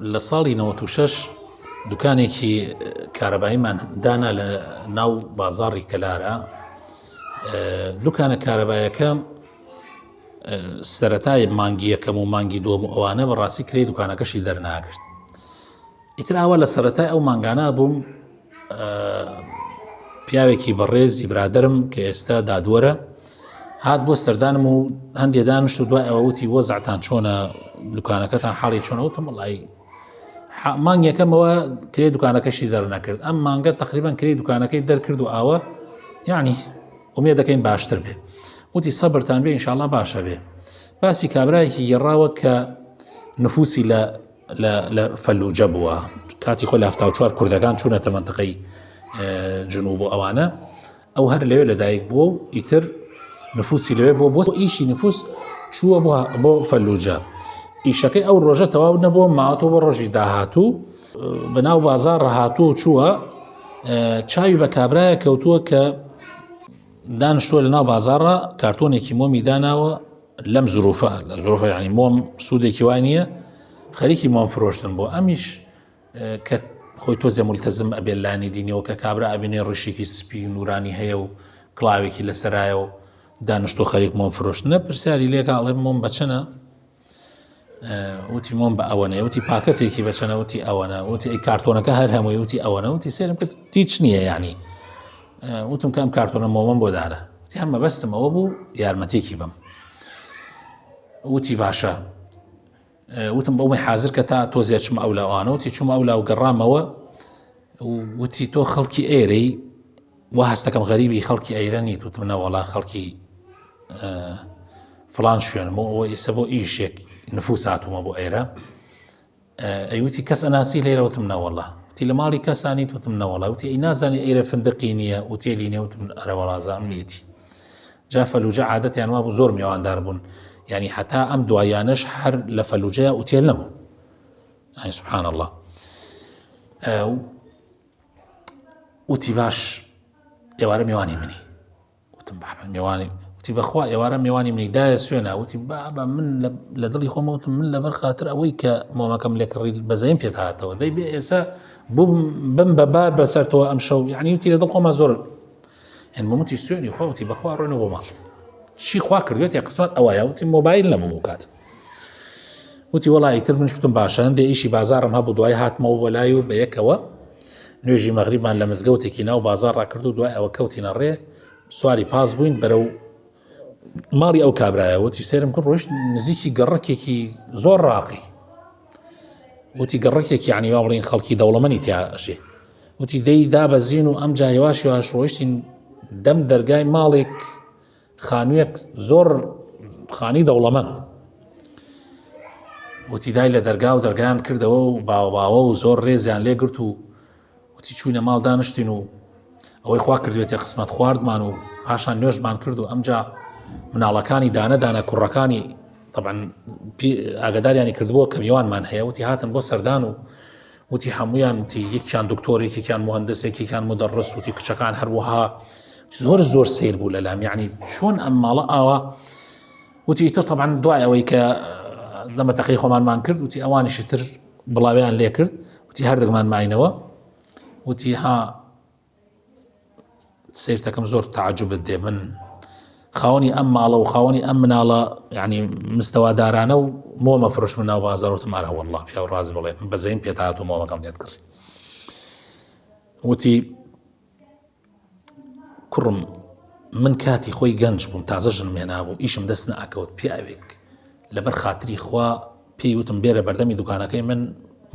لە ساڵی 96 دوکانێکی کارەباییمان دانا لە ناو بازاڕی کەلارە. دوکانە کارەبایەکە سەرەتای مانگی یەکەم و مانگی دووەم ئەوانە بەڕاستی کرێ دوکانەکەشی دەرناگرت. ئیتر ئاوا لە سەرەتای ئەو مانگانە بووم پیاوێکی بەڕێزی برادرم کە ئێستا دادوەرە هات بۆ سەردانم و هەندێ دانیشت و دوای ئەوە وتی وەزعتان چۆنە، دوکانەکەتان حاڵی چۆنە؟ وتم وەڵی مانگ یەکەمەوە کرێ دوکانەکەشی دەرنەکرد، ئەم مانگە تقریبان کرێ دوکانەکەی دەرکرد و ئاوە یعنی ئومێد دەکەین باشتر بێ. وتی سەبرتان بێ ئینشاءالله باشە بێ. باسی کابرایەکی گێڕاوە کە نفوسی لە فەلوجە بووە، کاتی خۆی لە 74 کوردەکان چوونەتە مەنتقەی جنوب و ئەوانە، ئەو هەر لەوێ لەدایک بووە و ئیتر نفوسی لەوێ بۆ ئیشی نفوس چووە بۆ فەلوجە. ئیشەکەی ئەو ڕۆژە تەواو نەبووە، ماوەتەوە بۆ ڕۆژی داهاتوو بەناو بازار ڕەهاتوو چووە، چاوی بە کابرایە کەوتووە کە دانیشتووە لە ناو بازاڕە کارتۆنێکی مۆمی داناوە لەم زروفە یعنی مۆم سوودێکی وای نییە، خەریکی مۆم فرۆشتن بۆ ئەمیش کە خۆی تۆزێ مولتەزم ئەبێ لانی دینەوە کە کابرا ئەبێنێ ڕشێکی سپی نورانی هەیە و کڵاوێکی لەسەرایە و دانیشتۆ خەریک مۆم فرۆشتنە. پرسیاری لێکە ئەڵێ مۆم بەچەنە؟ وتی مۆم بە ئەوەنە. وتی پاکەتێکی بەچەنە؟ وتی ئەوەنە. وتی ئەی کارتۆنەکە هەر هەمووی؟ وتی ئەوەنە. وتی سێرم کرد هیچ نییە یعنی. وتم کەم کارتۆنە مۆمەم بۆ دانە. وتی هەر مەبەستم ئەوە بوو یارمەتێکی بم. وتی باشە. وتم بەومەی حازر کە تا تۆزێ چمە ئەو لاوانە. وتی چوومە ئەو لاو گەڕامەوە. وتی تۆ خەڵکی ئێرەی وا هەستەکەم غەریبی خەڵکی ئەیرە نیت. وتم نەوەڵا خەڵکی فلان شوێنمەوە ئەوە ئێستا بۆ ئیشێک نفوس هاتوومە بۆ ئێرە. ئەیوتی کەس ئەناسی لێرە؟ وتم نەوەڵا. وتی لە ماڵی کەسانیت؟ وتم نەوەڵا. وتی ئەی نازانی ئێرە فندقی نییە ئوتێلی نییە؟ وتم ئەرە وەڵازانم نیەتی. جا فەلوجە عادەتیان وا بوو زۆر میێواندار بوون، یعنی حتا ئەم دوایانش هەر لە فەلوجەیە ئوتێل نەبوو. یعنی سبحان الله. وتی باش ئێوارە میێوانی منی. وتم بابە میێوانی؟ وتی بەخوا ئێوارە میێوانی منی دایە سوێنە؟ وتی بابە من لە دڵی خۆمە وتم من لەبەر خاتر ئەوەی کە مۆمەکەم لێ کڕی بەزەیم پێت هاتەوە دەی بێ ئێستا بم بەبار بەسەرتەوە ئەم شەو، یعنی وتی لە دڵ خۆمە زۆر هێنمەوتی سوێنی خوا. وتی بەخوا ڕۆینەوە بۆ ماڵ. چی خوا کردوێت یا قسمەت ئەوایە؟ وتی مۆبایل نەبوو کات. وتی وەڵی ئیتر من شتم باشە هەندێ ئیشی بازارم هەبوو دوای هاتمەوە بەلای و بەیەکەوە نوێژی مەغریبمان لە مزگەوتێکی ناو بازار ڕاکرد و دوای ئەوە کەوتینە ڕێ سواری پاس بووین بەرەو ماڵی ئەو کابرایە. وتی سێرم کرد ڕۆیشت نزیکی گەڕەکێکی زۆر ڕاقی. وتی گەڕەکێکی یعنی وا بڵێن خەڵکی دەوڵەمەنی تیاژێ. وتی دەی دابەزین و ئەم جا هێواش هێواش ڕۆیشتین دەم دەرگای ماڵێک خانوویەک زۆر خانی دەوڵەمەند. وتی دای لە دەرگا و دەرگایان کردەوە و باوە و زۆر ڕێزیان لێگرت و وتی چوونە ماڵ دانیشتین و ئەوەی خوا کردوێتە قسمەت خواردمان و پاشان نوێژمان کرد و ئەمجا مناڵەکانی دانە کوڕەکانی طبعا ئاگاداریانی کردبووە کە میوانمان هەیە. وتی هاتن بۆ سەردان و وتی هەمویان وتی یەکیان دکتۆرێک، یەکیان مهندسێک، یەکیان مدەڕس، وتی کچەکان هەروەها زۆر سیر بوو لەلام، یعنی چۆن ئەم ماڵە ئاوا. وتی تر طبعا دوای ئەوەی کە دەمەتەقەی خۆمانمان کرد وتی ئەوانیشی تر بڵاویان لێ کرد. وتی هەردەگمان ماینەوە. وتی ها سیرتەکەم زۆر تعجبت دێ، من خاوەنی ئەم ماڵە و خاوەنی ئەم مناڵە یعنی مستەوادارانە و مۆمە فرۆش من ناو بازار. وتم ئارە وەڵڵا پیاو ڕاز بڵێ من بەزەیم پێت هاتوو مۆمەکەم لێت کڕی. وتی کوڕم من کاتی خۆی گەنج بووم تازە ژنم هێنابوو ئیشم دەست نەئەکەوت پیاوێک لەبەر خاتری خوا پێی وتم بێرە بەردەمی دوکانەکەی من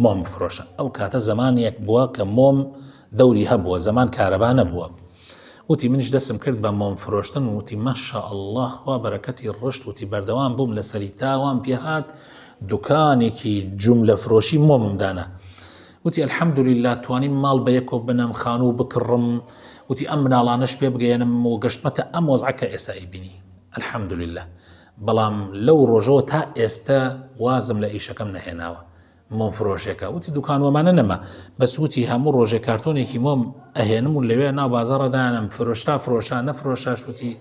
مۆم بفرۆشە. ئەو کاتە زمانێک بووە کە مۆم دەوری هەبووە، زمان کارەبا نەبووە. وتی منش دەستم کرد بە مۆم فرۆشتن. وتی ماشا الله خوا بەرەکەتی ڕشت. وتی بەردەوام بووم لەسەری تاوان پێهات دوکانێکی جوملە فرۆشی مۆمم دانا. وتی الحەمدولله توانیم ماڵ بە یەکۆ بنەم خانوو بکڕم. وتی ئەم مناڵانەش پێ بگەێنم و گەشتمەتە ئەم وەزعەکە ئێستا ئیبینی الحەمدولله. بەڵام لەو ڕۆژەوە تا ئێستا وازم لە ئیشەکەم نەهێناوە مۆم فرۆشێکە. وتی دوکانوەمانە نەما بەس وتی هەموو ڕۆژێ کارتۆنێکی مۆم ئەهێنم و لەوێ ناو بازاڕەدانم فرۆشتا فرۆشا نەفرۆشاش. وتی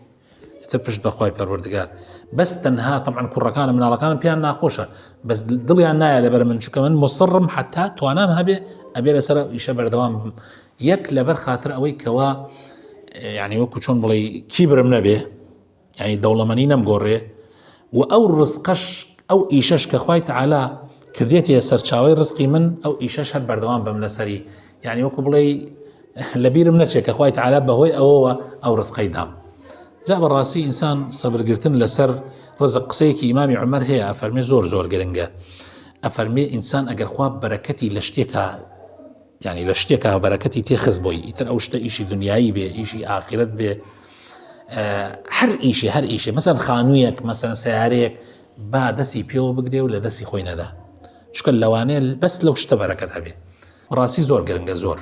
تپشت بەخوای پەروەردگار بەس تەنها طبعاً کوڕەکانە مناڵەکانم پیان ناخۆشە بەس دڵیان نایە لەبەر من چونکە من مصرم حتا توانام هەبێ ئەبێ لەسەر ئیشە بەردەوام بم یەک لەبەر خاتر ئەوەی کەوا یعنی وەکو چۆن بڵێ کیبرم نەبێ یعنی دەوڵەمەنی نەمگۆڕێ و ئەو ڕزقەش ئەو ئیشەش کە خوای تەعالا کردێتە سەرچاوەی ڕزقی من ئەو ئیشەش هەر بەردەوام بم لەسەری یعنی وەکو بڵێ لەبیرم نەچێت کە خوای تەعالا بەهۆی ئەوەوە ئەو ڕزقەی دام جا بەڕاستی ئینسان سەبرگرتن لەسەر ڕزق قسەیەکی ئیمامی عومەر هەیە ئەفەرمێ زۆر گرنگە ئەفەرمێ ئینسان ئەگەر خوا بەرەکەتی لە شتێکە یعنی لە شتێکە بەرەکەتی تێخست بۆی ئیتر ئەو شتە ئیشی دنیایی بێ ئیشی ئاخرەت بێ هەر ئیشێ مەسەن خانوویەک مەسەن سیارەیەک با دەستی پێوە بگرێ و لە دەستی خۆی نەدا چکە لەوانەیە بەس لەو شتە بەرەکەت هەبێ ڕاستی زۆر گرنگە زۆر